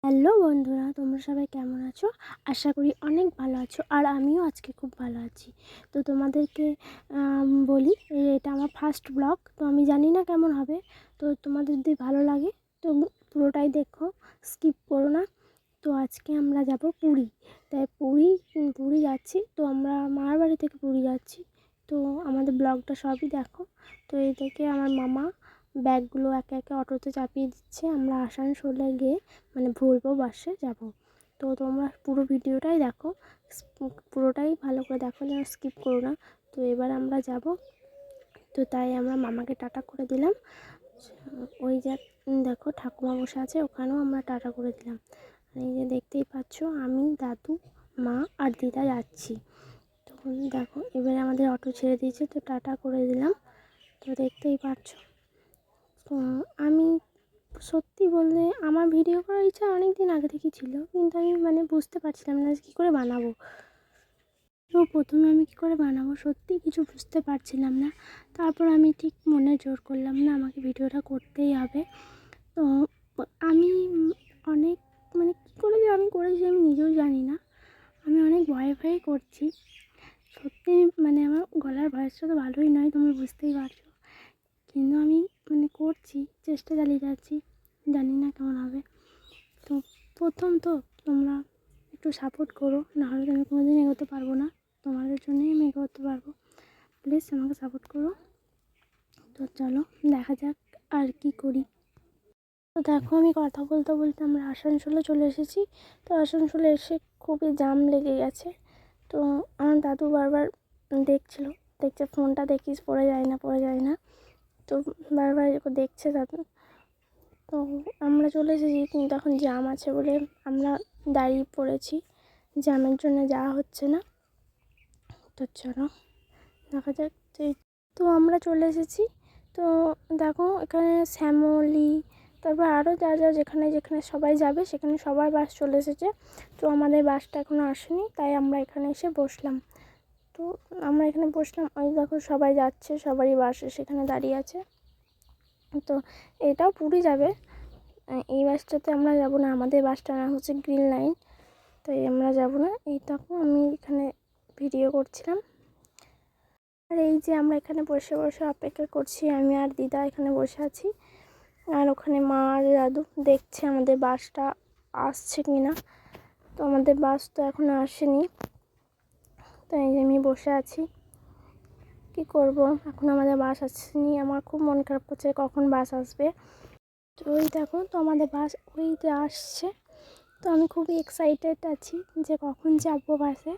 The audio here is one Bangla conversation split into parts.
হ্যালো বন্ধুরা, তোমরা সবাই কেমন আছো? আশা করি অনেক ভালো আছো। আর আমিও আজকে খুব ভালো আছি। তো তোমাদেরকে বলি, এটা আমার ফার্স্ট ব্লগ। তো আমি জানি না কেমন হবে। তো তোমাদের যদি ভালো লাগে তো পুরোটাই দেখো, স্কিপ করো না। তো আজকে আমরা যাব পুরী। তাই পুরী যাচ্ছি। তো আমরা মামার বাড়ি থেকে পুরী যাচ্ছি। তো আমাদের ব্লগটা সবই দেখো। তো এই থেকে আমার মামা ব্যাগগুলো একে একে অটোতে চাপিয়ে দিচ্ছে। আমরা আসানসোলে গিয়ে ভুলবো বাসে যাব। তো তোমরা পুরো ভিডিওটাই দেখো, পুরোটাই ভালো করে দেখো, যেন স্কিপ করো না। তো এবার আমরা যাব। তো তাই আমরা মামাকে টাটা করে দিলাম। ওই যে দেখো ঠাকুমা বসে আছে, ওখানেও আমরা টাটা করে দিলাম। এই যে দেখতেই পাচ্ছ, আমি, দাদু, মা আর দিদা যাচ্ছি। তখন দেখো এবারে আমাদের অটো ছেড়ে দিয়েছে, তো টাটা করে দিলাম। তো দেখতেই পাচ্ছ। তো আমি সত্যি বলতে আমার ভিডিও করার ইচ্ছা অনেক দিন আগে থেকেই ছিল, কিন্তু আমি বুঝতে পারছিলাম না কী করে বানাবো। তো প্রথমে আমি কী করে বানাবো সত্যি কিছু বুঝতে পারছিলাম না। তারপর আমি ঠিক মনে জোর করলাম, না আমাকে ভিডিওটা করতেই হবে। তো আমি অনেক কী করে যে আমি করেছি আমি নিজেও জানি না। আমি অনেক ভয়ে ভয়ে করছি সত্যি। আমার গলার ভয়েসটা তো ভালোই নয়, তোমরা বুঝতেই পারছো। কিন্তু আমি করছি, চেষ্টা চালিয়ে যাচ্ছি, জানি না কেমন হবে। তো প্রথম তো তোমরা একটু সাপোর্ট করো, নাহলে তো আমি কোনোদিন এগোতে পারবো না। তোমাদের জন্যই আমি এগোতে পারবো। প্লিজ আমাকে সাপোর্ট করো। তো চলো দেখা যাক আর কি করি। তো দেখো আমি কথা বলতে বলতে আমরা আসানসোলে চলে এসেছি। তো আসানসোলে এসে খুবই জ্যাম লেগে গেছে। তো আমার দাদু বারবার দেখছে ফোনটা দেখিস, পড়ে যায় না। তো বারবার দেখছে দাদু। তো আমরা চলে এসেছি, কিন্তু এখন জ্যাম আছে বলে আমরা দাঁড়িয়ে পড়েছি। জ্যামের জন্য যাওয়া হচ্ছে না। তো চলো দেখা যাক। তো আমরা চলে এসেছি। তো দেখো এখানে শ্যামলী, তারপর আরও যা যা যেখানে যেখানে সবাই যাবে সেখানে সবার বাস চলে এসেছে। তো আমাদের বাসটা এখনও আসেনি, তাই আমরা এখানে এসে বসলাম। তো আমরা এখানে বসলাম, ওই দেখো সবাই যাচ্ছে, সবারই বাস সেখানে দাঁড়িয়ে আছে। তো এটাও পুরী যাবে। এই বাসটাতে আমরা যাব না, আমাদের বাসটা না হচ্ছে গ্রিন লাইন, তাই আমরা যাব না। এই তখন আমি এখানে ভিডিও করছিলাম। আর এই যে আমরা এখানে বসে বসে অপেক্ষা করছি, আমি আর দিদা এখানে বসে আছি। আর ওখানে মা আর দাদু দেখছে আমাদের বাসটা আসছে কি না। তো আমাদের বাস তো এখনও আসেনি, তাই আমি বসে আছি। কি করব, এখন আমাদের বাস আসেনি। আমার খুব মন খারাপ করছে, কখন বাস আসবে। তো ওই দেখো, তো আমাদের বাস ওই যে আসছে। তো আমি খুবই এক্সাইটেড আছি যে কখন যাবো বাসে।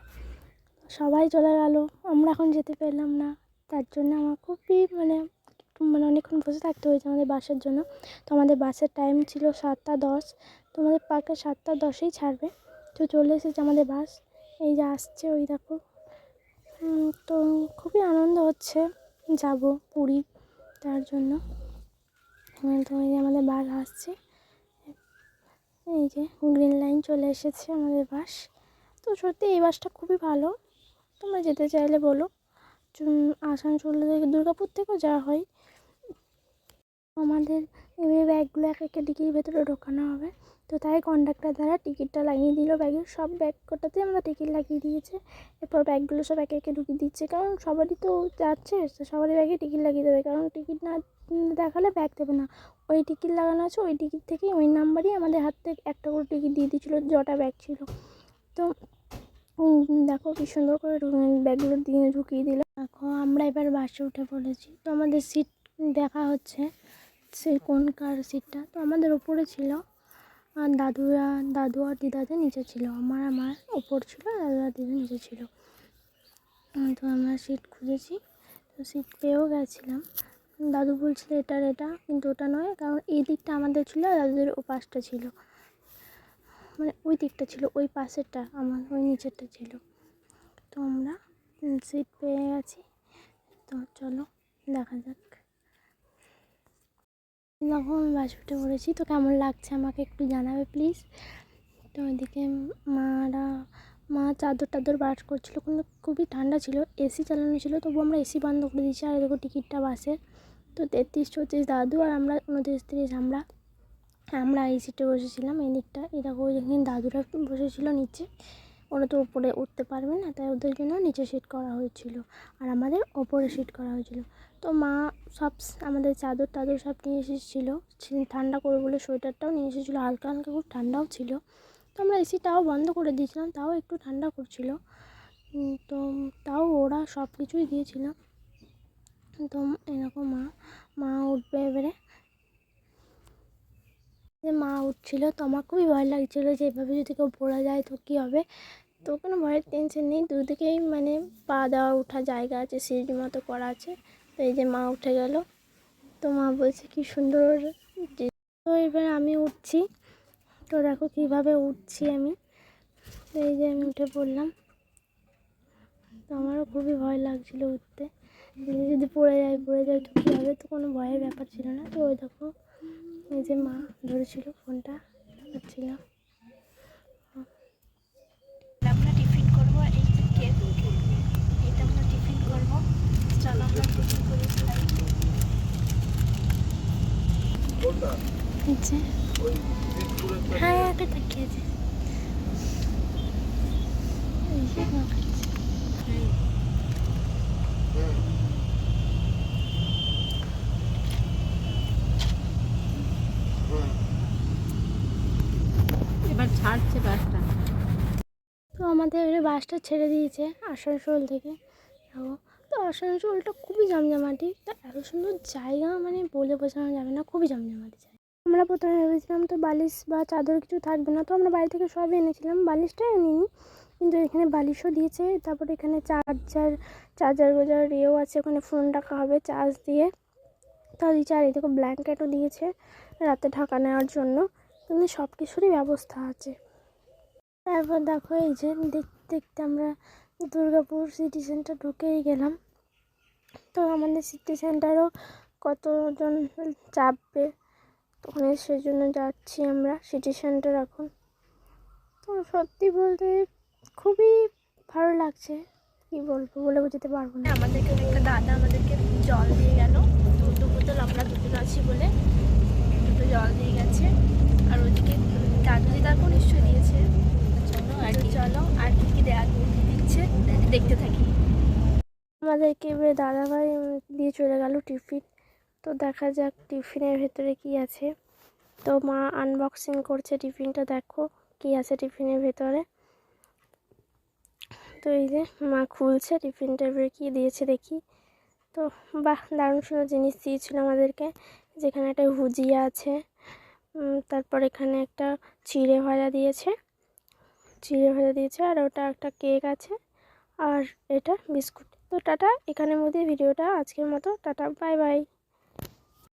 সবাই চলে গেল, আমরা এখন যেতে পেলাম না। তার জন্য আমার খুবই অনেকক্ষণ বসে থাকতে হয়েছে আমাদের বাসের জন্য। তো আমাদের বাসের টাইম ছিল 7:10। তো আমাদের পাকে 7:10-এই ছাড়বে। তো চলে এসেছে আমাদের বাস, এই যে আসছে, ওই দেখো। তো খুবই আনন্দ হচ্ছে, যাব পুরী তার জন্য। তো এই যে আমাদের বাস আসছে, এই যে গ্রিন লাইন চলে এসেছে আমাদের বাস। তো সত্যি এই বাসটা খুবই ভালো, তোমরা যেতে চাইলে বলো। আসানসোল থেকে দুর্গাপুর থেকেও যাওয়া হয়। আমাদের এবারে ব্যাগগুলো এক একটা ডিকির ভেতরে ঢোকানো হবে। তো তাই কন্ডাক্টর দ্বারা টিকিটটা লাগিয়ে দিল ব্যাগের, সব ব্যাগ কটাতে আমরা টিকিট লাগিয়ে দিয়েছে। এরপর ব্যাগগুলো সব একে একে ঢুকিয়ে দিচ্ছে, কারণ সবারই তো যাচ্ছে, সবারই ব্যাগে টিকিট লাগিয়ে দেবে। কারণ টিকিট না দেখালে ব্যাগ দেবে না। ওই টিকিট লাগানো আছে, ওই টিকিট থেকেই ওই নাম্বারই আমাদের হাত থেকে একটা করে টিকিট দিয়ে দিয়েছিলো, যটা ব্যাগ ছিল। তো দেখো কি সুন্দর করে ব্যাগগুলো দিয়ে ঢুকিয়ে দিল। দেখো আমরা এবার বাসে উঠে পড়েছি। তো আমাদের সিট দেখা হচ্ছে, সে কোনকার সিটটা। তো আমাদের ওপরে ছিল, আর দাদু আর দিদাদের নিচে ছিল। আমার ওপর ছিল, দাদু আর দিদা নিচে ছিল। তো আমরা সিট খুঁজেছি, তো সিট পেয়েও গেছিলাম। দাদু বলছিল এটা, কিন্তু ওটা নয়, কারণ এই দিকটা আমাদের ছিল আর দাদুদের ও পাশটা ছিল, ওই দিকটা ছিল, ওই পাশেরটা আমার, ওই নিচেরটা ছিল। তো আমরা সিট পেয়ে গেছি। তো চলো দেখা যাক। যখন আমি বাসে উঠে পড়েছি, তো কেমন লাগছে আমাকে একটু জানাবে প্লিজ। তো ওইদিকে মা চাদর টাদর বার করছিলো, কিন্তু খুবই ঠান্ডা ছিল, এসি চালানো ছিল, তবু আমরা এসি বন্ধ করে দিয়েছি। আর দেখো টিকিটটা বাসের। তো 33-34 দাদু আর আমরা 29-30 আমরা। আমরা এই সিটে বসেছিলাম এই দিকটা। এরকম যেখানে দাদুরা বসেছিল নিচে, ওরা তো উপরে উঠতে পারবে না, তাই ওদের জন্য নিচে সিট করা হয়েছিল আর আমাদের ওপরে সিট করা হয়েছিল। তো মা সব আমাদের চাদর টাদর সব নিয়ে এসেছিলো, ঠান্ডা করবে বলে সোয়েটারটাও নিয়ে এসেছিলো, হালকা হালকা খুব ঠান্ডাও ছিল। তো আমরা এসিটাও বন্ধ করে দিয়েছিলাম, তাও একটু ঠান্ডা করছিল। তো তাও ওরা সব কিছুই দিয়েছিল। তো এরকম মা উঠবে এবারে, যে মা উঠছিল। তো আমার খুবই ভয় লাগছিলো যে এভাবে যদি কেউ পড়ে যায় তো কী হবে। তো কোনো ভয়ের টেনশন নেই, দুদিকেই মানে পা দেওয়া ওঠার জায়গা আছে, সিঁড়ির মতো করা আছে। তো এই যে মা উঠে গেল। তো মা বলছে কি সুন্দর। তো এবার আমি উঠছি, তো দেখো কীভাবে উঠছি আমি। তো এই যে আমি উঠে পড়লাম। তো আমারও খুবই ভয় লাগছিলো উঠতে, যদি পড়ে যায় তো কী হবে। তো কোনো ভয়ের ব্যাপার ছিল না। তো ওই দেখো এই যে মা ধরেছিল ফোনটা দেখাচ্ছিল। আমরা টিফিন করবো, এই যে কেক, এটা আমরা টিফিন করবো। চলো আমরা টিফিন করে খাই। হ্যাঁ একটা তাকিয়েছে। এবার ছাড়ছে বাসটা। তো আমাদের বাসটা ছেড়ে দিয়েছে আসানসোল থেকে। তো আসানসোলটা খুবই জমজমাটি, তো এত সুন্দর জায়গা মানে বলে বোঝানো যাবে না, খুবই জমজমাটি জায়গা। আমরা প্রথমে ভেবেছিলাম তো বালিশ বা চাদর কিছু থাকবে না, তো আমরা বাড়ি থেকে সবই এনেছিলাম, বালিশটা নিইনি। কিন্তু এখানে বালিশও দিয়েছে, তারপরে এখানে চার্জার গোজার ইয়েও আছে, ওখানে ফোন রাখা হবে চার্জ দিয়ে। তো আর এদিকে ব্ল্যাঙ্কেটও দিয়েছে রাতে ঢাকা নেওয়ার জন্য, কিন্তু সব কিছুরই ব্যবস্থা আছে। তারপর দেখো এই যে দেখতে দেখতে আমরা দুর্গাপুর সিটি সেন্টার ঢুকেই গেলাম। তো আমাদের সিটি সেন্টারও কতজন চাপবে, তো ওখানে সেজন্য যাচ্ছি আমরা সিটি সেন্টার এখন। তো সত্যি বলতে খুবই ভালো লাগছে, কী বলবো বলে বোঝাতে পারবো না। আমাদেরকে একটা দাদা আমাদেরকে জল দিয়ে গেল, দুটো বোতল, আমরা দুজন আছি বলে দুটো জল দিয়ে গেছে। আর ওদিকে দাদু দিদাকেও নিশ্চয়ই দিয়েছে। চলো আর কি কি দিচ্ছে দেখতে থাকি। আমাদেরকে এবারে দাদাভাই দিয়ে চলে গেল টিফিন। তো দেখা যাক টিফিনের ভেতরে কি আছে। তো মা আনবক্সিং করছে টিফিনটা, দেখো কি আছে টিফিনের ভেতরে। তো এই যে মা খুলছে টিফিনটা, এবারে কী দিয়েছে দেখি। তো বাহ, দারুণ সুন্দর জিনিস দিয়েছিল আমাদেরকে, যেখানে একটা ভুজিয়া আছে, তারপর এখানে একটা চিড়ে ভাজা দিয়েছে, আর ওটা একটা কেক আছে, আর এটা বিস্কুট। তো টাটা, এখানের মধ্যে ভিডিওটা আজকের মতো টাটা, বাই বাই।